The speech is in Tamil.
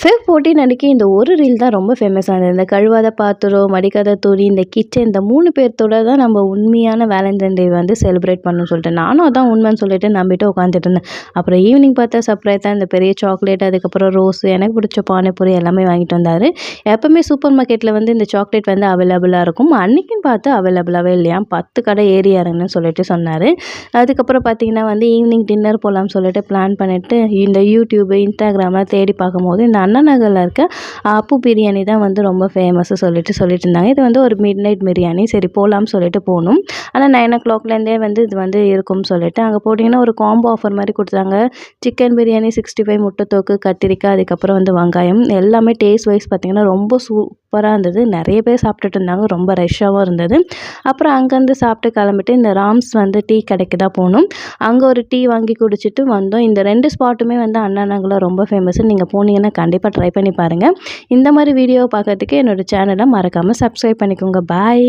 ஃபெப் 14 அன்னைக்கு இந்த ஒரு ரீல் தான் ரொம்ப ஃபேமஸ் ஆனது. இந்த கழுவாத பாத்திரம், மடிக்காத துணி, இந்த கிச்சன் இந்த 3 பேர்த்தோட தான் நம்ம உண்மையான வேலண்டைன் டே வந்து செலிப்ரேட் பண்ணணும்னு சொல்லிட்டு, நானும் அதான் உண்மைன்னு சொல்லிட்டு நம்பிட்டு உட்காந்துட்டு இருந்தேன். அப்புறம் ஈவினிங் பார்த்தா சர்ப்ரைஸா இந்த பெரிய சாக்லேட், அதுக்கப்புறம் ரோஸ், எனக்கு பிடிச்ச பானிபூரி எல்லாமே வாங்கிட்டு வந்தாரு. எப்பவுமே சூப்பர் மார்க்கெட்ல வந்து இந்த சாக்லேட் வந்து அவைலபிளா இருக்கும். அன்னைக்குன்னு பார்த்து அவைலபிளாவே இல்லையாம். 10 கடை ஏறி இறங்குன்னு சொல்லிட்டு சொன்னாரு. அதுக்கப்புறம் பார்த்தீங்கன்னா வந்து ஈவினிங் டின்னர் போலாம்னு சொல்லிட்டு பிளான் பண்ணிட்டு இந்த யூடியூப், இன்ஸ்டாகிராம்லாம் தேடி பார்க்கும்போது இந்த அண்ணா நகர்ல இருக்க அப்பு பிரியாணி தான் வந்து ரொம்ப ஃபேமஸ்ஸு சொல்லிட்டு இருந்தாங்க. இது வந்து ஒரு மிட் நைட் பிரியாணி. சரி போலாம்னு சொல்லிட்டு போனோம். ஆனா 9:00லேருந்தே வந்து இது வந்து இருக்கும்னு சொல்லிட்டு அங்க போனீங்கன்னா ஒரு காம்போ ஆஃபர் மாரி குடுத்தாங்க. சிக்கன் பிரியாணி, 65 முட்டை தொக்கு, கத்திரிக்காய், அதுக்கப்புறம் வந்து வெங்காயம் எல்லாமே டேஸ்ட் வைஸ் பார்த்தீங்கன்னா ரொம்ப சூப்பரா இருந்தது. நெறைய பேர் சாப்பிட்டுட்டு இருந்தாங்க. ரொம்ப ரஷ்ஷாவும் இருந்தது. அப்புறம் அங்கேருந்து சாப்பிட்டு கிளம்பிட்டு இந்த ராம்ஸ் வந்து டீ கடைக்கு தான் போனோம். அங்க ஒரு டீ வாங்கி குடிச்சிட்டு வந்தோம். இந்த 2 ஸ்பாட்டுமே வந்து அண்ணா நகர்ல ரொம்ப ஃபேமஸ். நீங்க போனீங்கன்னா கண்டிப்பா ட்ரை பண்ணி பாருங்க. இந்த மாரி வீடியோ பார்க்கறதுக்கு என்னோட சேனலை மறக்காம சப்ஸ்கிரைப் பண்ணிக்கோங்க. பாய்.